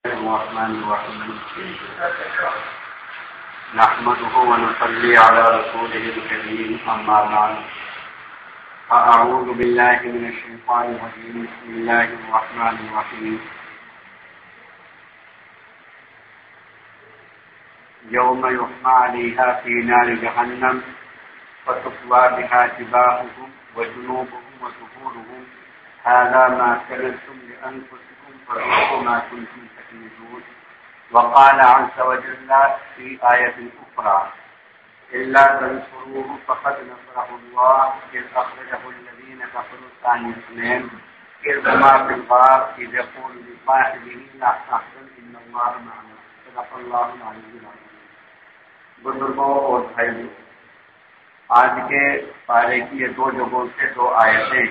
الرحمن الرحيم نحمده ونصلي على رسوله الكريم أما بعد فأعوذ بالله من الشيطان الرجيم بسم الله الرحمن الرحيم يوم يحمى عليها في نار جهنم فتقوى بها جباههم وجنوبهم وظهورهم هذا ما كنتم لأنفسكم فذوقوا ما كنتم تكنزون وقال عز وجل في آية أخرى إلا تنصروه فقد نصره الله إذ أخرجه الذين كفروا ثاني اثنين إذ هما في الغار إذ يقول لصاحبه لا تحزن إن الله معنا صدق الله العلي العظيم. بزرگوں اور بھائیوں، آج کے پارے کی یہ دو جگہوں سے دو آیتیں.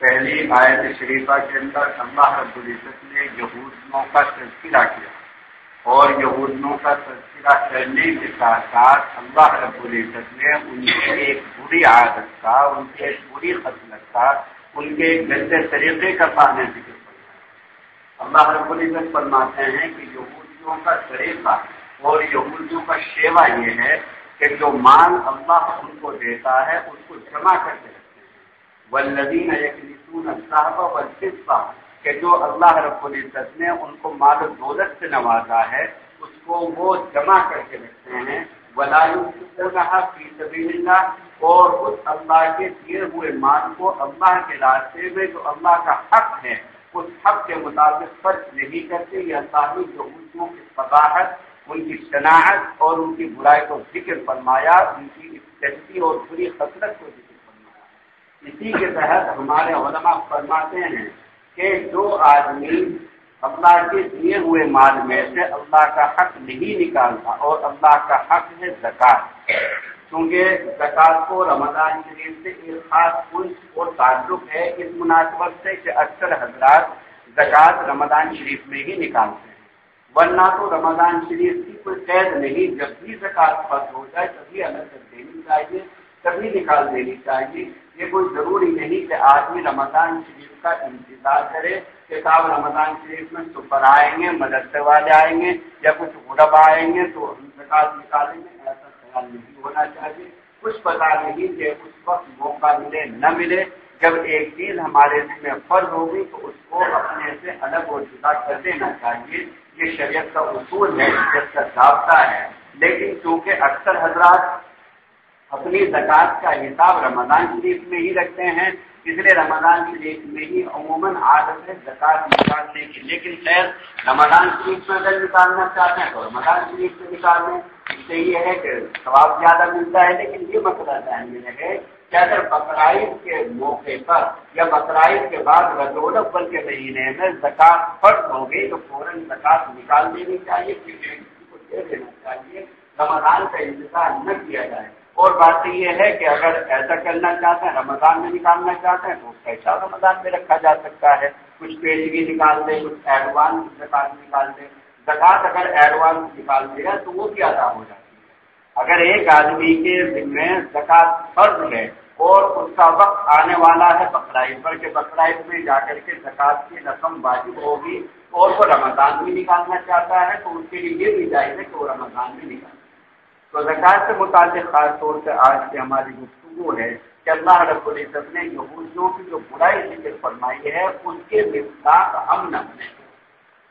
پہلی آیت شریفہ کے اندر اللہ رب العزت نے یہودیوں کا تذکرہ کیا اور یہودیوں کا تذکرہ کرنے کے ساتھ ساتھ اللہ رب العزت نے ان کی ایک بری عادت کا، ان کی ایک بری خصلت کا، ان کے ایک گندے طریقے کا سامنے ذکر کرتا ہے. اللہ رب العزت فرماتے ہیں کہ یہودیوں کا طریقہ اور یہودیوں کا شیوا یہ ہے کہ جو مال اللہ ان کو دیتا ہے اس کو جمع کر کے والذین یکنزون الذهب والفضة، کہ جو اللہ رب العزت نے ان کو مال و دولت سے نوازا ہے اس کو وہ جمع کر کے رکھتے ہیں. ولا ينفقونها فی سبیل اللہ، اور اس اللہ کے دیے ہوئے مال کو اللہ کے راستے میں جو اللہ کا حق ہے اس حق کے مطابق خرچ نہیں کرتے. یہ اللہ نے یہودیوں کی فضاحت، ان کی شناعت اور ان کی برائی کو ذکر فرمایا، ان کی غلطی اور بری خصلت کو ذکر. اسی کے تحت ہمارے علماء فرماتے ہیں کہ جو آدمی اللہ کے دیے ہوئے مال میں سے اللہ کا حق نہیں نکالتا، اور اللہ کا حق ہے زکوٰۃ، کیونکہ زکوٰۃ کو رمضان شریف سے ایک خاص انس اور تعلق ہے اس مناسبت سے کہ اکثر حضرات زکوٰۃ رمضان شریف میں ہی نکالتے ہیں، ورنہ تو رمضان شریف کی کوئی قید نہیں، جب بھی زکوٰۃ فرض ہو جائے تبھی الگ کر دینی چاہیے، تبھی نکال دینی چاہیے. یہ کوئی ضروری نہیں کہ آدمی رمضان شریف کا انتظار کرے کہ صاحب رمضان شریف میں سفر آئیں گے، مدرسے والے آئیں گے یا کچھ غرب آئیں گے تو ہم زکوٰۃ نکالیں گے. ایسا خیال نہیں ہونا چاہیے. کچھ پتا نہیں کہ اس وقت موقع ملے نہ ملے، جب ایک چیز ہمارے میں فرض ہوگی تو اس کو اپنے سے الگ اور جدا کر دینا چاہیے. یہ شریعت کا اصول ہے، شریعت کا ضابطہ ہے. لیکن چونکہ اکثر حضرات اپنی زکوٰۃ کا حساب رمضان شریف میں ہی رکھتے ہیں، اس لیے رمضان شریف میں ہی عموماً عادت ہے زکوٰۃ نکالنے کی. لیکن خیر رمضان شریف میں اگر نکالنا چاہتے ہیں تو رمضان شریف سے نکال لیں، اس سے یہ ہے کہ ثواب زیادہ ملتا ہے. لیکن یہ مسئلہ ذہن میں رہے کہ اگر بقرعید کے موقع پر یا بقرعید کے بعد ربیع الاول کے مہینے میں زکوٰۃ فرض ہو گئی تو فوراً زکوٰۃ نکال دینی چاہیے، کسی کو دے دینا چاہیے، رمضان کا انتظار نہ کیا جائے. اور بات یہ ہے کہ اگر ایسا کرنا چاہتے ہیں رمضان میں نکالنا چاہتے ہیں تو پیسہ رمضان میں رکھا جا سکتا ہے، کچھ پیشگی نکال دیں، کچھ ایڈوانس زکوٰۃ نکال دیں. زکوٰۃ اگر ایڈوانس نکال دے گا تو وہ بھی ادا ہو جاتی ہے. اگر ایک آدمی کے ذمہ زکوٰۃ فرض ہے اور اس کا وقت آنے والا ہے بقرعید پر کہ بقرعید میں جا کر کے زکوٰۃ کی رقم واجب ہوگی اور وہ رمضان میں نکالنا چاہتا ہے تو اس کے لیے یہ بھی جائز ہے کہ وہ رمضان میں نکالے. تو زکوٰۃ سے متعلق خاص طور سے آج کی ہماری گفتگو ہے کہ اللہ رب العزت نے یہودیوں کی جو برائی ذکر فرمائی ہے اس کے مصداق ہم نہ بنے،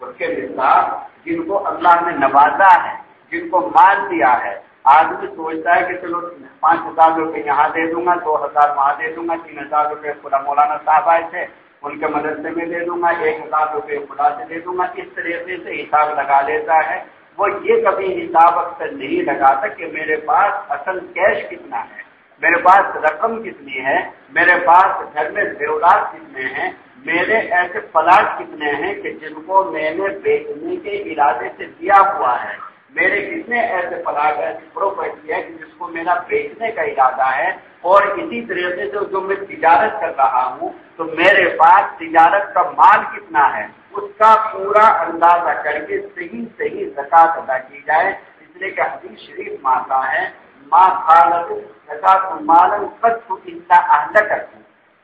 اس کے مصداق جن کو اللہ نے نوازا ہے، جن کو مال دیا ہے. آدمی سوچتا ہے کہ چلو 5,000 روپے یہاں دے دوں گا، 2,000 وہاں دے دوں گا، 3,000 روپے خدا مولانا صاحب آئے تھے ان کے مدرسے میں دے دوں گا، 1,000 روپے خدا سے دے دوں گا. اس طریقے سے حساب لگا لیتا ہے. وہ یہ کبھی حساب اکثر نہیں لگاتا کہ میرے پاس اصل کیش کتنا ہے، میرے پاس رقم کتنی ہے، میرے پاس گھر میں زیورات کتنے ہیں، میرے ایسے پلاٹ کتنے ہیں کہ جن کو میں نے بیچنے کے ارادے سے دیا ہوا ہے، میرے کتنے ایسے پلاٹ ایسی پراپرٹی ہے کہ جس کو میرا بیچنے کا ارادہ ہے. اور اسی طریقے سے جو میں تجارت کر رہا ہوں تو میرے پاس تجارت کا مال کتنا ہے، اس کا پورا اندازہ کر کے صحیح زکوٰۃ ادا کی جائے. اس لیے کہ حدیث شریف میں آتا ہے ما خالت زکوٰۃ مالا قط الا اهلكت،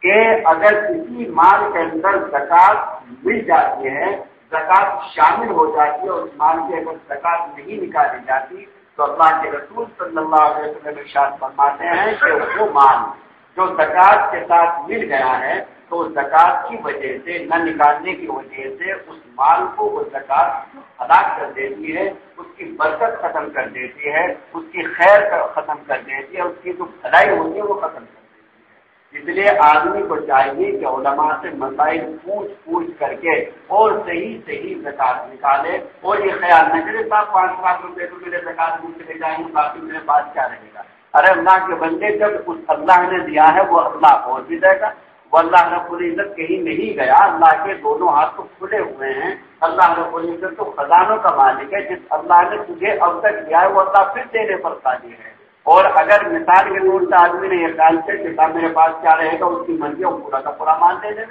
کہ اگر کسی مال کے اندر زکوٰۃ مل جاتی ہے، زکات شامل ہو جاتی ہے، اور اس مال کی اگر زکات نہیں نکالی جاتی تو اللہ کے رسول صلی اللہ علیہ وسلم ارشاد فرماتے ہیں کہ وہ مال جو زکات کے ساتھ مل گیا ہے تو زکات کی وجہ سے نہ نکالنے کی وجہ سے اس مال کو وہ زکات ہلاک کر دیتی ہے، اس کی برکت ختم کر دیتی ہے، اس کی خیر ختم کر دیتی ہے، اس کی جو بھلائی ہوتی ہے وہ ختم کر دیتی ہے۔ اس لیے آدمی کو چاہیے کہ علماء سے مسائل پوچھ کر کے اور صحیح زکات نکالے، اور یہ خیال نہ کرے صاحب 5 لاکھ روپے تو میرے زکات میں چلے جائیں گے، باقی میرے پاس کیا رہے گا۔ ارے اللہ کے بندے، جب اس اللہ نے دیا ہے وہ اللہ اور بھی دے گا۔ وہ اللہ رب العزت کہیں نہیں گیا، اللہ کے دونوں ہاتھ تو کھلے ہوئے ہیں۔ اللہ رب العزت تو خزانوں کا مالک ہے، جس اللہ نے تجھے اب تک دیا ہے وہ اللہ پھر دینے پر قادر ہے۔ اور اگر مثال کے طور سے آدمی نے یہ خیال سے کہ صاحب میرے پاس کیا رہے گا، اس کی مرضی وہ پورا کا پورا مال دے دے،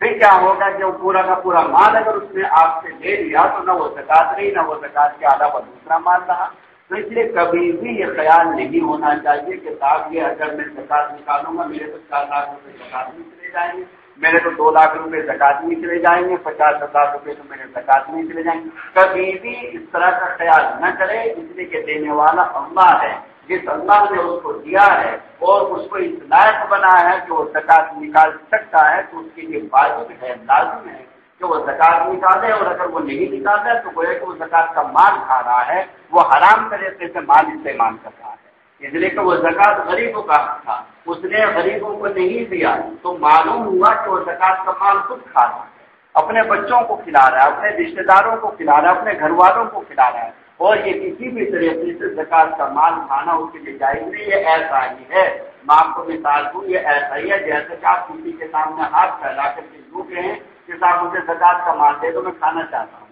پھر کیا ہوگا کہ وہ پورا کا پورا مال اگر اس نے آپ سے لے لیا تو نہ وہ زکات رہی، نہ وہ زکات کے علاوہ دوسرا مال رہا۔ تو اس لیے کبھی بھی یہ خیال نہیں ہونا چاہیے کہ صاحب یہ اگر میں زکات نکالوں گا میرے تو 4 لاکھ روپے زکات میں چلے جائیں گے، میرے تو 2 لاکھ روپے زکات میں چلے جائیں گے، 50,000 روپے تو میرے زکات میں چلے جائیں گے۔ کبھی بھی اس طرح کا خیال نہ کرے، اس لیے کہ دینے والا اللہ ہے۔ جس اللہ نے اس کو دیا ہے اور اس کو اس لائق بنایا ہے کہ وہ زکات نکال سکتا ہے تو اس کے لیے واجب ہے، لازم ہے کہ وہ زکات نکالے، اور اگر وہ نہیں نکالتا تو گویا کہ وہ زکات کا مال کھا رہا ہے، وہ حرام طریقے سے مال استعمال کر رہا ہے۔ اس لیے کہ وہ زکات غریبوں کا حق تھا، اس نے غریبوں کو نہیں دیا تو معلوم ہوا کہ وہ زکات کا مال خود کھا رہا ہے، اپنے بچوں کو کھلا رہا ہے، اپنے رشتے داروں کو کھلا رہا ہے، اپنے گھر والوں کو کھلا رہا ہے، اور یہ کسی بھی طریقے سے زکات کا مال کھانا اس کے لیے جائز نہیں۔ یہ ایسا ہی ہے، میں آپ کو مثال دوں، یہ ایسا ہی ہے جیسے کہ آپ کسی کے سامنے ہاتھ پھیلا کر کے یوں کہیں کہ صاحب مجھے زکات کا مال دے دو، میں کھانا چاہتا ہوں۔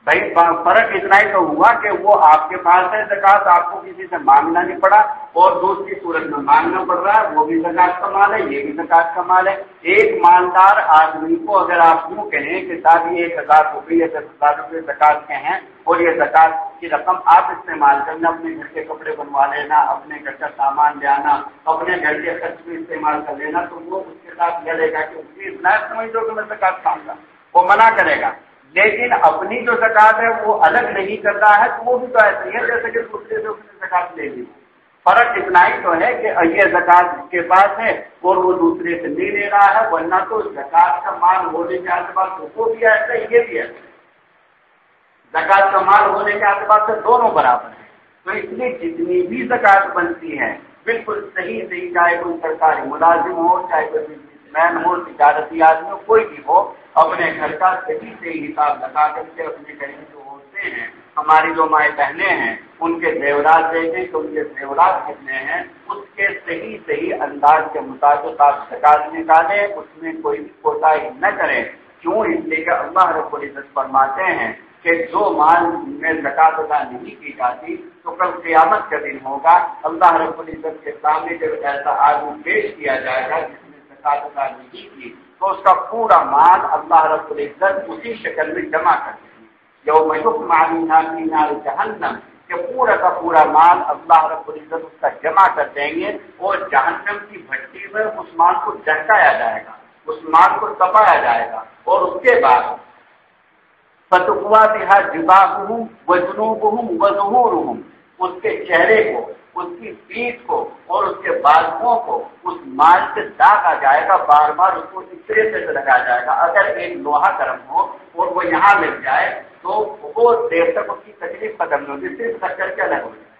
بھائی فرق اتنا ہی تو ہوا کہ وہ آپ کے پاس ہے زکات، آپ کو کسی سے مانگنا نہیں پڑا، اور دوسری صورت میں مانگنا پڑ رہا ہے، وہ بھی زکات کا مال ہے، یہ بھی زکات کا مال ہے۔ ایک مالدار آدمی کو اگر آپ یوں کہیں کہ صاحب یہ 1,000 روپے یا 10,000 روپے زکات کے ہیں اور یہ زکات کی رقم آپ استعمال کرنا، اپنے گھر کے کپڑے بنوا لینا، اپنے گھر کا سامان لے آنا، اپنے گھر کے خرچ میں استعمال کر لینا، تو وہ اس کے ساتھ لڑے گا کہ اس نہ سمجھ دو کہ میں زکات کھاؤں گا، وہ منع کرے گا۔ لیکن اپنی جو زکات ہے وہ الگ نہیں کرتا ہے تو وہ بھی تو ایسا ہی ہے جیسے کہ دوسرے سے اس نے زکات لے لی۔ فرق اتنا ہی تو ہے کہ یہ زکات اس کے پاس ہے اور وہ دوسرے سے نہیں لے رہا ہے، ورنہ تو زکات کا مال ہونے کے اعتبار سے وہ بھی ایسا ہے، یہ بھی ایسا ہے۔ زکات کا مال ہونے کے اعتبار سے دونوں برابر ہیں۔ تو اس لیے جتنی بھی زکات بنتی ہے بالکل صحیح، چاہے کوئی سرکاری ملازم ہو، چاہے کوئی بزنس مین ہو، تجارتی آدمی ہو، کوئی بھی ہو، اپنے گھر کا صحیح حساب لگا کر کے اپنے گھر میں جو عورتیں ہیں، ہماری جو مائیں بہنیں ہیں، ان کے زیورات دیکھیں کہ ان کے زیورات کتنے ہیں، اس کے صحیح انداز کے مطابق آپ زکات نکالیں، اس میں کوئی بھی کوتاہی نہ کریں۔ کیوں؟ اس لیے کہ اللہ رب العزت فرماتے ہیں کہ جو مال میں زکات ادا نہیں کی جاتی تو کل قیامت کا دن ہوگا، اللہ رب العزت کے سامنے جب ایسا آدمی پیش کیا جائے گا جس نے زکات ادا نہیں کی تو اس کا پورا مال اللہ رب العزت اسی شکل میں جمع کر دیں گے، یوم یحمى علیہا فی نار جہنم، کہ پورا کا پورا مال اللہ رب العزت اس کا جمع کر دیں گے، اور جہنم کی بھٹی میں اس مال کو دہکایا جائے گا، اس مال کو تپایا جائے گا، اور اس کے بعد فتقوا بہا جباہہم وجنوبہم وظہورہم، اس کے چہرے کو، اس کی پیٹھ کو اور اس کے بازوؤں کو اس مال سے داغا جائے گا، بار بار اس کو اس طریقے سے لگایا جائے گا۔ اگر ایک لوہا گرم ہو اور وہ یہاں لگ جائے تو بہت دیر تک اس کی تکلیف ختم نہیں ہوگی، صرف لگ کر کے الگ ہو جائے،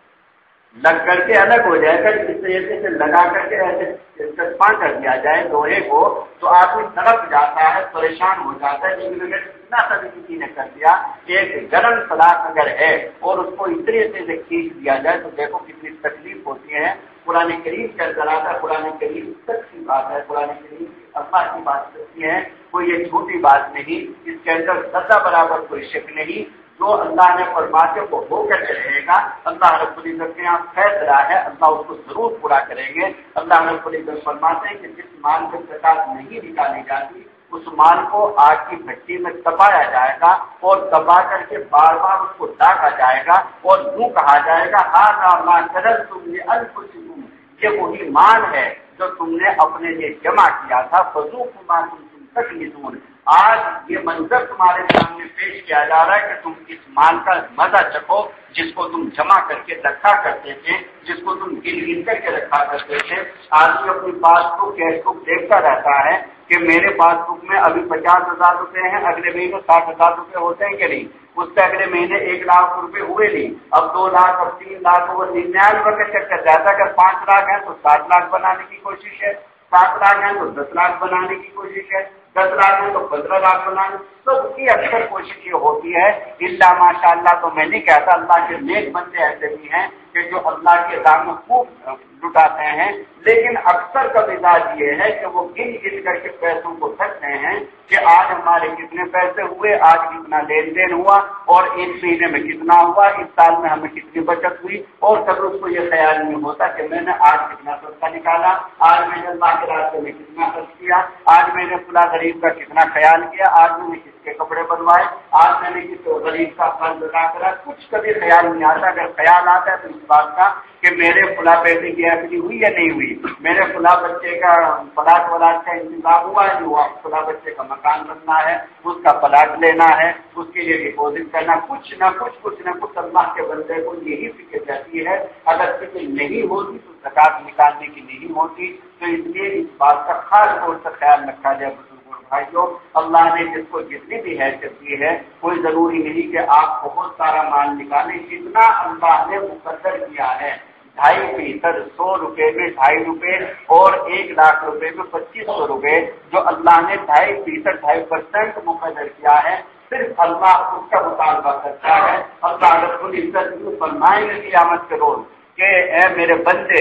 لگ کر کے الگ ہو جائے گا۔ اس طریقے سے لگا کر کے ایسے چسپاں کر دیا جائے لوہے کو تو آدمی تڑپ جاتا ہے، پریشان ہو جاتا ہے، لیکن اگر اتنا سا بھی کسی نے کر دیا کہ ایک گرم سلاخ اگر ہے اور اس کو اس طریقے سے کھینچ دیا جائے تو دیکھو کتنی تکلیف ہوتی ہے۔ قرآن کریم کا ذرا قرآن کریم سچی بات ہے، قرآن کریم اللہ کی بات سچی ہے، کوئی یہ جھوٹی بات نہیں، اس کے اندر ذرہ برابر کوئی شک نہیں۔ جو اللہ نے فرماتے وہ ہو کر رہے گا، اللہ رب العزت کے یہاں فیصلہ ہے، اللہ اس کو ضرور پورا کریں گے۔ اللہ رب العزت فرماتے ہیں کہ جس مال سے زکات نہیں نکالی جاتی اس مال کو آگ کی بھٹی میں تپایا جائے گا، اور تپا کر کے بار بار اس کو ڈاکا جائے گا، اور یوں کہا جائے گا ھذا ما کنزتم لانفسکم، یہ وہی مال ہے جو تم نے اپنے لیے جمع کیا تھا، فذوقوا ما کنتم تکنزون، آج یہ منظر تمہارے سامنے پیش کیا جا رہا ہے کہ تم اس مال کا مزہ چکھو جس کو تم جمع کر کے رکھا کرتے تھے، جس کو تم گن کر کے رکھا کرتے تھے۔ آدمی اپنی پاس بک کیش بک دیکھتا رہتا ہے کہ میرے پاس بک میں ابھی 50,000 روپے ہیں، اگلے مہینے 60,000 روپے ہوتے ہیں کہ نہیں، اس سے اگلے مہینے 1,00,000 روپے ہوئے نہیں، اب 2 لاکھ، اب 3 لاکھ، وہ 99 کا چکر جاتا ہے۔ اگر 5 لاکھ ہیں تو 7 لاکھ بنانے کی کوشش ہے، 7 لاکھ ہیں تو 10 لاکھ بنانے کی کوشش ہے، 10 لاکھ ہے تو 15 لاکھ بنانے۔ سب کی اکثر کوشش یہ ہوتی ہے، اللہ ماشاء اللہ تو میں نہیں کہتا، اللہ کے نیک بندے ایسے بھی ہیں کہ جو اللہ کے راہ میں خوب لٹاتے ہیں، لیکن اکثر کا مزاج یہ ہے کہ وہ گن گن کر کے پیسوں کو رکھتے ہیں کہ آج ہمارے کتنے پیسے ہوئے، آج کتنا لین دین ہوا، اور ایک مہینے میں کتنا ہوا، اس سال میں ہمیں کتنی بچت ہوئی، اور کبھی اس کو یہ خیال نہیں ہوتا کہ میں نے آج کتنا صدقہ نکالا، آج میں نے اللہ کے راستے میں کتنا خرچ کیا، آج میں نے فلاں غریب کا کتنا خیال کیا، آج میں نے کس کے کپڑے بنوائے، آج میں نے کس غریب کا قرض ادا کرا۔ کچھ کبھی خیال نہیں آتا، اگر خیال آتا ہے تو اس بات کا کہ میرے فلاں پیسے کی ایفڈی ہوئی یا نہیں ہوئی، میرے فلاں بچے کا پلاٹ ولاٹ کا انتظام ہوا ہے، جو فلاں بچے کا مکان بننا ہے، اس کا پلاٹ لینا ہے، اس کے لیے ڈپوزٹ کرنا، کچھ نہ کچھ اللہ کے بندے کو یہی فکر رہتی ہے۔ اگر فکر نہیں ہوتی تو زکات نکالنے کی نہیں ہوتی، تو اس لیے اس بات کا خاص طور سے خیال رکھا جائے۔ بزرگوں بھائیوں، اللہ نے جس کو جتنی بھی حیثیت دی ہے، کوئی ضروری نہیں کہ آپ بہت سارا مال نکالیں، جتنا اللہ نے مقرر کیا ہے، 2.5% 100 روپے میں 2.5 روپے اور 1 لاکھ روپے میں 2500 روپے، جو اللہ نے 2.5% مقرر کیا ہے، صرف اللہ اس کا مطالبہ کرتا ہے۔ اللہ رب العزت فرمائیں گے قیامت کے روز کہ اے میرے بندے،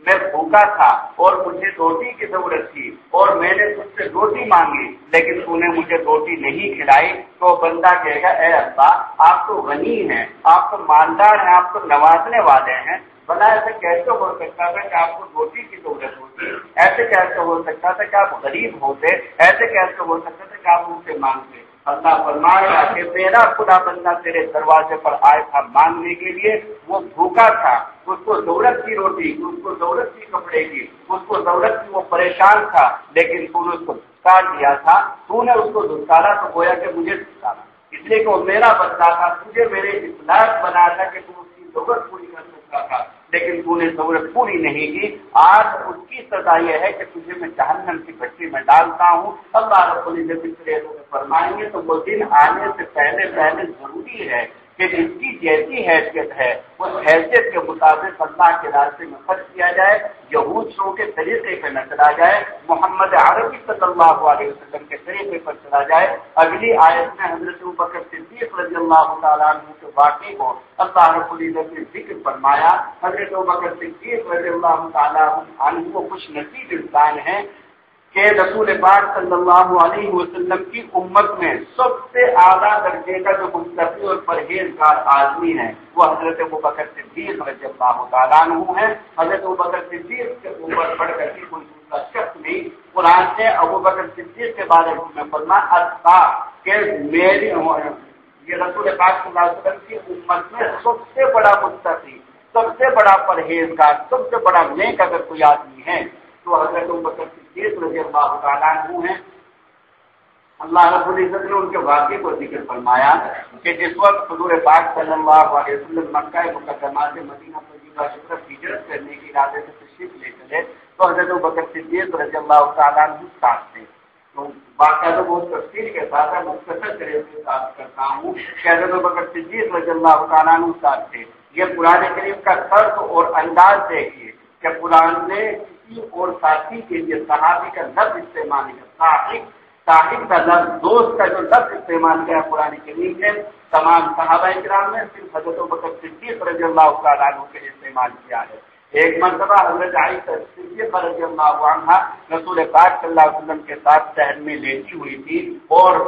میں بھوکا تھا اور مجھے روٹی کی ضرورت تھی اور میں نے تجھ سے روٹی مانگی لیکن تو نے مجھے روٹی نہیں کھلائی، تو بندہ کہے گا اے اللہ آپ تو غنی ہیں، آپ تو مالدار ہیں، آپ تو نوازنے والے ہیں، بنا ایسے کیسے ہو سکتا تھا کہ آپ کو روٹی کی ضرورت ہوتی، ایسے کیسے ہو سکتا تھا کہ آپ غریب ہوتے، ایسے کیسے ہو سکتا تھا کہ آپ مجھ سے مانگتے۔ اللہ فرمایا کہ میرا خدا بندہ تیرے دروازے پر آیا تھا مانگنے کے لیے، وہ بھوکا تھا، اس کو ضرورت تھی روٹی کی، اس کو ضرورت تھی کپڑے کی، اس کو ضرورت تھی، وہ پریشان تھا، لیکن تو نے اس کو دھتکار دیا تھا، تو نے اس کو دھتکارا تو گویا کہ مجھے دھتکارا، اس لیے کہ وہ میرا بندہ تھا، تجھے میرے اطلاع بنا تھا کہ تو اس کی ضرورت پوری کر سکتا تھا، لیکن تو نے ضرورت پوری نہیں کی۔ آج اس کی سزا یہ ہے کہ تجھے میں جہنم کی بھٹی میں ڈالتا ہوں۔ اللہ رب العزت فرمائیں گے تو وہ دن آنے سے پہلے ضروری ہے کہ جس کی جیسی حیثیت ہے اس حیثیت کے مطابق اللہ کے راستے میں خرچ کیا جائے، یہود شو کے طریقے پہ نہ چلا جائے، محمد عربی صلی اللہ علیہ وسلم کے طریقے پر چلا جائے۔ اگلی آیت میں حضرت ابوبکر صدیق رضی اللہ تعالیٰ عنہ کے واقعے کو اللہ رب العزت نے ذکر فرمایا۔ حضرت ابوبکر صدیق رضی اللہ تعالیٰ عنہ کو خوش نصیب انسان ہے کہ رسول پاک صلی اللہ علیہ وسلم کی امت میں سب سے اعلیٰ درجے کا جو متقی اور پرہیزگار آدمی ہے وہ حضرت ابوبکر صدیق رضی اللہ تعالیٰ عنہ ہے۔ حضرت ابوبکر صدیق کے اوپر بڑھ کر کے کوئی دوسرا شخص نہیں۔ قرآن نے ابوبکر صدیق کے بارے میں فرمایا اتقا کہ میری یہ رسول پاک صلی اللہ علیہ وسلم کی امت میں سب سے بڑا متقی، سب سے بڑا پرہیزگار، سب سے بڑا نیک اگر کوئی آدمی ہے تو حضرت ابوبکر صدیق رضی اللہ تعالیٰ عنہ ہیں۔ اللہ رب العزت نے ان کے واقعے کو ذکر فرمایا کہ جس وقت حضور پاک صلی اللہ علیہ وسلم مکہ مکرمہ سے مدینہ طیبہ کی طرف ہجرت کرنے کے ارادے سے تشریف لے چلے تو حضرت ابوبکر صدیق رضی اللہ تعالیٰ عنہ ساتھ تھے۔ تو باقاعدہ بہت تفصیل کے ساتھ مختصر طریقے سے بات کرتا ہوں کہ حضرت ابوبکر صدیق رضی اللہ تعالیٰ عنہ ساتھ تھے۔ یہ قرآن کریم کا طرز اور انداز دیکھیے کہ قرآن نے کسی اور ساتھی کے لیے صحابی کا لفظ استعمال کیا، صاحب کا لفظ، دوست کا جو لفظ استعمال کیا قرآن کریم نے تمام صحابہ کرام نے صرف حضرت ابوبکر صدیق رضی اللہ تعالیٰ عنہ کے لیے استعمال کیا ہے۔ ایک مرتبہ حضرت عائشہ صدیقہ رضی اللہ عنہا رسول پاک صلی اللہ علیہ وسلم کے ساتھ شہر میں لیٹی ہوئی تھی اور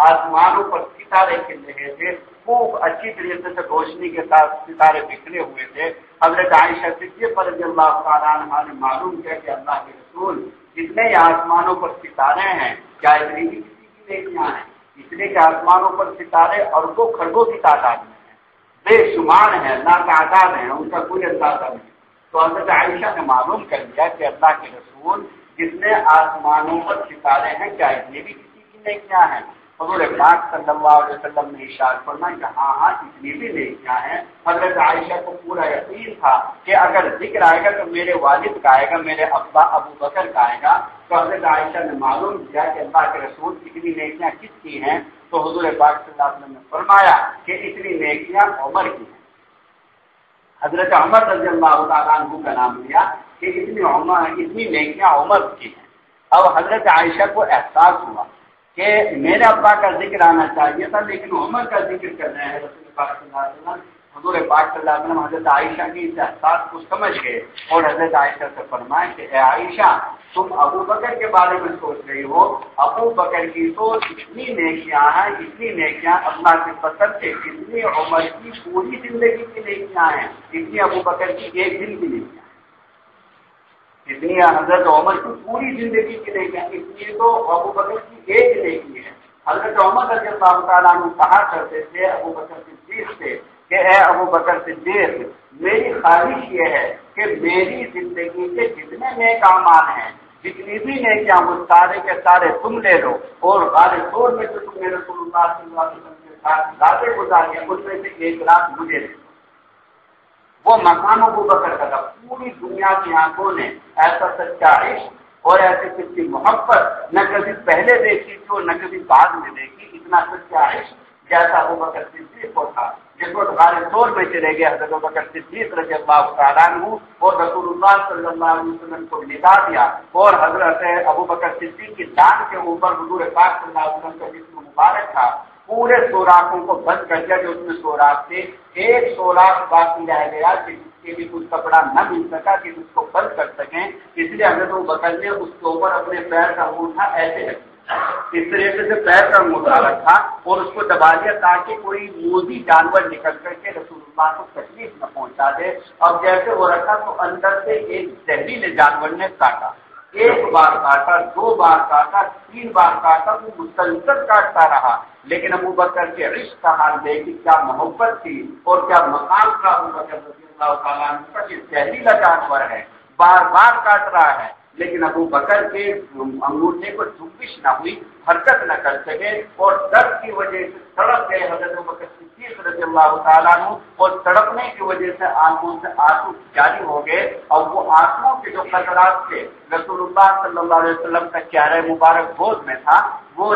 آسمانوں پر ستارے کھل رہے تھے، خوب اچھی طریقے سے روشنی کے ساتھ ستارے بکھرے ہوئے تھے۔ حضرت عائشہ صدیقہ رضی اللہ تعالیٰ عنہا نے معلوم کیا کہ اللہ کے رسول جتنے آسمانوں پر ستارے ہیں کیا اتنی بھی کسی کی نیکیاں ہیں؟ اس لیے کہ آسمانوں پر ستارے اربوں خربوں کی تعداد میں ہیں، بے شمار ہیں، لا تعداد ہیں، ان کا کوئی اندازہ نہیں۔ تو حضرت عائشہ نے معلوم کر لیا کہ اللہ کے رسول جتنے آسمانوں پر ستارے ہیں کیا یہ بھی کسی کی نیکیاں ہیں؟ حضور پاک صلی اللہ علیہ وسلم نے ارشاد فرمایا کہ ہاں ہاں اتنی بھی نیکیاں ہیں۔ حضرت عائشہ کو پورا یقین تھا کہ اگر ذکر آئے گا تو میرے والد کا آئے گا، میرے ابا ابو بکر کا آئے گا۔ تو حضرت عائشہ نے معلوم کیا کہ اللہ کے رسول اتنی نیکیاں کس کی ہیں، تو حضور پاک صلی اللہ علیہ وسلم نے فرمایا کہ اتنی نیکیاں عمر کی ہیں۔ حضرت عمر رضی اللہ تعالیٰ عنہ کا نام لیا کہ اتنی نیکیاں عمر کی ہیں۔ اب حضرت عائشہ کو احساس ہوا کہ میرے ابا کا ذکر آنا چاہیے تھا لیکن عمر کا ذکر کر رہے ہیں رسول پاک صلی اللہ علیہ وسلم۔ حضور پاک صلی اللہ علیہ وسلم حضرت عائشہ کی اس احساس کو سمجھ گئے اور حضرت عائشہ سے فرمائے کہ اے عائشہ تم ابو بکر کے بارے میں سوچ رہی ہو، ابو بکر کی تو اتنی نیکیاں ہیں، اتنی نیکیاں اللہ کے پسند سے، اتنی عمر کی پوری زندگی کی نیکیاں ہیں، اتنی ابو بکر کی ایک دن کی نیکیاں، اتنی حضرت عمر کی پوری زندگی کی نیکیاں، اتنی تو ابو بکر کی ایک نیکی ہے۔ حضرت عمر رضی اللہ تعالیٰ عنہ کہا کرتے تھے ابو بکر صدیق سے کہ اے ابو بکر صدیق، میری خواہش یہ ہے کہ میری زندگی کے جتنے نیک اعمال ہیں، جتنی بھی نیکیاں وہ سارے کے سارے تم لے لو اور غالب طور میں جو تم نے رسول اللہ صلی اللہ علیہ وسلم کے ساتھ راتیں گزاری ہیں ان میں سے ایک رات مجھے دے۔ وہ مقام ابو بکر کا تھا۔ پوری دنیا کی آنکھوں نے ایسا سچا عشق اور ایسی سچی محبت نہ کبھی پہلے دیکھی تھی اور نہ کبھی بعد میں دیکھی، اتنا سچا عشق جیسا ابو بکر صدیق کو تھا۔ جس وقت غالب طور میں چلے گئے حضرت ابو بکر صدیق رضی اللہ تعالیٰ عنہ اور رسول اللہ صلی اللہ علیہ وسلم کو ندا دیا اور حضرت ابو بکر صدیق کی دان کے اوپر حضور پاک صلی اللہ علیہ وسلم کا جسم مبارک تھا، پورے سوراخوں کو بند کر دیا جو اس میں سوراخ تھے، ایک سوراخ باقی رہ گیا جس کے بھی کچھ کپڑا نہ مل سکا کہ اس کو بند کر سکیں، اس لیے حضرت ابو بکر نے اس کے اوپر اپنے پیر کا انگوٹھا ایسے رکھ اس طریقے سے پیر کا انگوٹھا رکھا اور اس کو دبا دیا تاکہ کوئی موذی جانور نکل کر کے رسول اللہ کو تکلیف نہ پہنچا دے۔ اب جیسے وہ رکھا تو اندر سے ایک زہریلے جانور نے کاٹا، ایک بار کاٹا، دو بار کاٹا، تین بار کاٹا، وہ مسلسل کاٹتا رہا۔ لیکن ابو بکر کے عشق کا حال دیکھی کیا محبت تھی اور کیا مقام تھا ابو بکر رضی اللہ تعالیٰ عنہ کا، یہ زہریلا جانور ہے، بار بار کاٹ رہا ہے لیکن ابو بکر کے انگوٹھے کو جنبش نہ ہوئی، حرکت نہ کر سکے اور درد کی وجہ سے تڑپ گئے حضرت ابو بکر صدیق رضی اللہ تعالیٰ عنہ اور تڑپنے کی وجہ سے آنکھوں سے آنسو جاری ہو گئے اور وہ آنکھوں کے جو قطرات تھے رسول اللہ صلی اللہ علیہ وسلم کا چہرہ مبارک گود میں تھا، وہ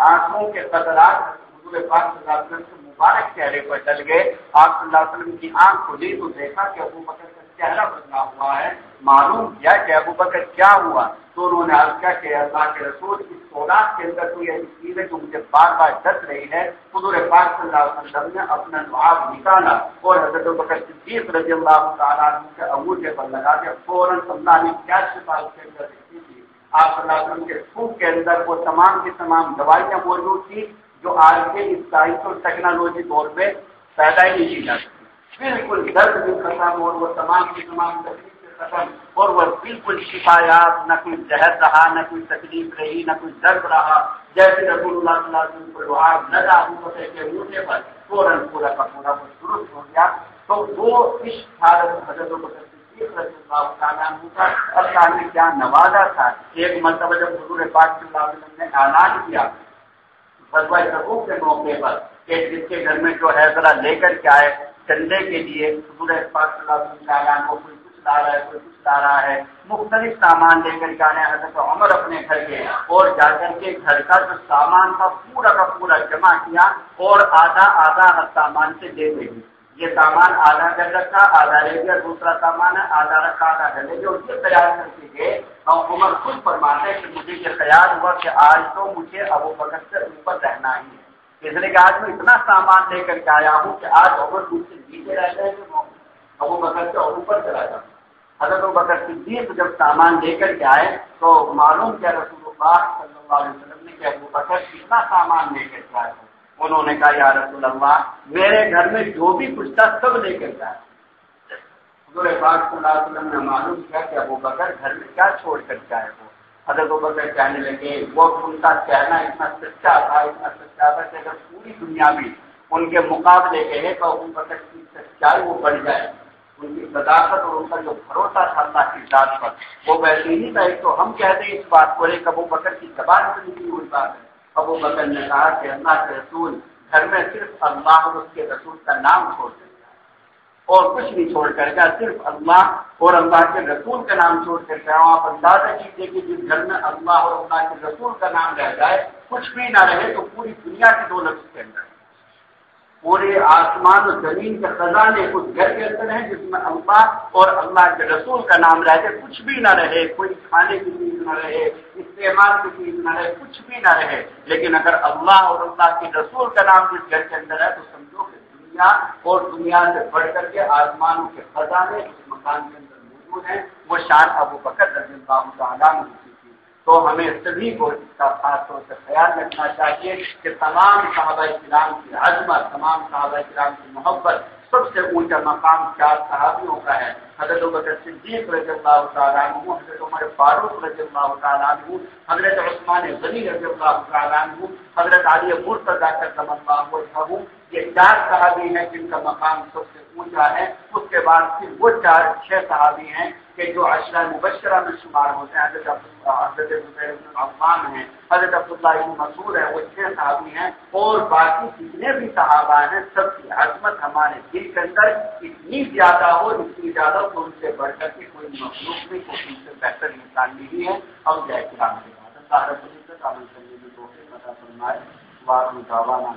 آنکھوں کے قطرات حضور پاک صلی اللہ علیہ وسلم کے مبارک چہرے پر ڈل گئے۔ آپ صلی اللہ علیہ وسلم کی آنکھ کھلی تو دیکھا کہ ابو بکر کا چہرہ بدلا ہوا ہے، معلوم کیا کہ ابو بکر کیا ہوا، تو انہوں نے عرض کیا کہ اللہ کے رسول اس سوراخ کے اندر کوئی ایسی چیز ہے جو مجھے بار بار ڈس رہی ہے۔ حضور پاک صلی اللہ علیہ وسلم نے اپنا لعاب نکالا اور حضرت ابو بکر صدیق رضی اللہ تعالیٰ عنہ کے انگوٹھے پر لگا دیا، فوراً اللہ نے کیا شفا اس کے اندر رکھی تھی۔ آپ صلی اللہ علیہ وسلم کے تھوک کے اندر وہ تمام کی تمام دوائیاں موجود تھی جو آج کے اس سائنس اور ٹیکنالوجی دور پہ پیدا ہی نہیں کی جا سکتی۔ بالکل درد بھی ختم اور وہ تمام کی تمام تکلیف ختم اور وہ بالکل شفایاب، نہ کوئی زہر رہا، نہ کوئی تکلیف رہی، نہ کوئی درد رہا۔ جیسے رسول اللہ صلی اللہ علیہ وسلم کو لعاب لگا ابو بکر کے انگوٹھے پر، فوراً پورا کا پورا وہ درست ہو گیا۔ تو وہ عشق حضرت ابو بکر صدیق رضی اللہ تعالیٰ عنہ کا اللہ نے کیا نوازا تھا۔ ایک مرتبہ جب حضور پاک صلی اللہ علیہ وسلم نے اعلان کیا غزوہ تبوک کے موقع پر کہ جس کے گھر میں جو ہے ذرا لے کر کے آئے چندے کے لیے، حضور پاک صلی اللہ علیہ وسلم کا اعلان ہو، کوئی کچھ لا رہا ہے، کوئی کچھ لا رہا ہے، مختلف سامان لے کر کے آنے۔ حضرت عمر اپنے گھر گئے اور جا کر کے گھر کا جو سامان تھا پورا کا پورا جمع کیا اور آدھا آدھا سامان سے دے دے گی، یہ سامان آدھا گھر رکھا، آدھا لے گیا، دوسرا سامان ہے آدھا رکھا، آدھا گھر لے گیا، اس سے تیار کر کے گئے۔ اور عمر خود فرماتے ہیں کہ مجھے یہ خیال ہوا کہ آج تو مجھے ابو بکر سے اوپر رہنا ہی ہے، اس لیے کہ آج میں اتنا سامان لے کر کے آیا ہوں کہ آج عمر مجھ سے نیچے رہتے ہیں کہ ابو بکر سے اوپر چلا جاؤں۔ حضرت ابو بکر صدیق جب سامان لے کر کے آئے تو معلوم کیا رسول اللہ صلی اللہ علیہ وسلم نے کہ ابو بکر کتنا سامان لے کر کے آئے ہوں۔ انہوں نے کہا یا رسول اللہ میرے گھر میں جو بھی کچھ تھا سب لے کر کے آئے۔ حضور پاک صلی اللہ علیہ وسلم نے معلوم کیا کہ ابو بکر گھر میں کیا چھوڑ کر کے آئے ہو۔ حضرت ابو بکر کہنے لگے، وہ ان کا کہنا اتنا سچا تھا، اتنا سچا تھا کہ اگر پوری دنیا میں ان کے مقابلے کہے تو ابو بکر کی سچائی وہ بڑھ جائے، ان کی صداقت اور ان کا جو بھروسہ تھا اللہ کی ذات پر وہ ویسے ہی تھا. ایک تو ہم کہتے ہیں اس بات کو، ایک ابو بکر کی زبان سے نکلی ہوئی بات ہے. ابو بکر نے کہا کہ اللہ کے رسول گھر میں صرف اللہ اور اس کے رسول کا نام چھوڑ کر اور کچھ نہیں چھوڑ کر گیا، صرف اللہ اور اللہ کے رسول کا نام چھوڑ کر گیا. آپ اندازہ کیجیے کہ جس گھر میں اللہ اور اللہ کے رسول کا نام رہ جائے، کچھ بھی نہ رہے، تو پوری دنیا کی دولت اس کے اندر، پورے آسمان و زمین کے خزانے اس گھر کے اندر ہیں جس میں اللہ اور اللہ کے رسول کا نام رہ جائے. کچھ بھی نہ رہے، کوئی کھانے کی چیز نہ رہے، استعمال کی چیز نہ رہے، کچھ بھی نہ رہے، لیکن اگر اللہ اور اللہ کے رسول کا نام جس گھر کے اندر ہے تو سمجھو کہ دنیا اور دنیا سے بڑھ کر کے آسمانوں کے خزانے اس مکان کے اندر موجود ہیں. وہ شان ابو بکر رضی اللہ تعالیٰ عنہ کی تھی. تو ہمیں سبھی کو اس کا خاص طور سے خیال رکھنا چاہیے کہ تمام صحابہ کرام کی عظمت، تمام صحابہ کرام کی محبت، سب سے اونچا مقام 4 صحابیوں کا ہے. حضرت ابوبکر صدیق رضی اللہ تعالیٰ عنہ، حضرت عمر فاروق رضی اللہ تعالیٰ عنہ، حضرت عثمان غنی رضی اللہ تعالیٰ عنہ، حضرت علی مرتضیٰ کرم اللہ وجہہ. یہ 4 صحابی ہیں جن کا مقام سب سے اونچا ہے. اس کے بعد پھر وہ 6 صحابی ہیں کہ جو عشرہ مبشرہ میں شمار ہوتے ہیں. حضرت زبیر بن عوام ہیں، حضرت عبداللہ بن مسعود ہے، وہ 6 صحابی ہیں. اور باقی جتنے بھی صحابہ ہیں سب کی عظمت ہمارے دل کے اندر اتنی زیادہ ہو، اتنی زیادہ کہ ان سے بڑھ کر کے کوئی مخلوق نہیں، کوئی ان سے بہتر انسان نہیں ہے. ہم جائے کرام کے بعد اللہ رب العزت عمل کرنے کی توفیق عطا فرمائے. واقعی دعوانا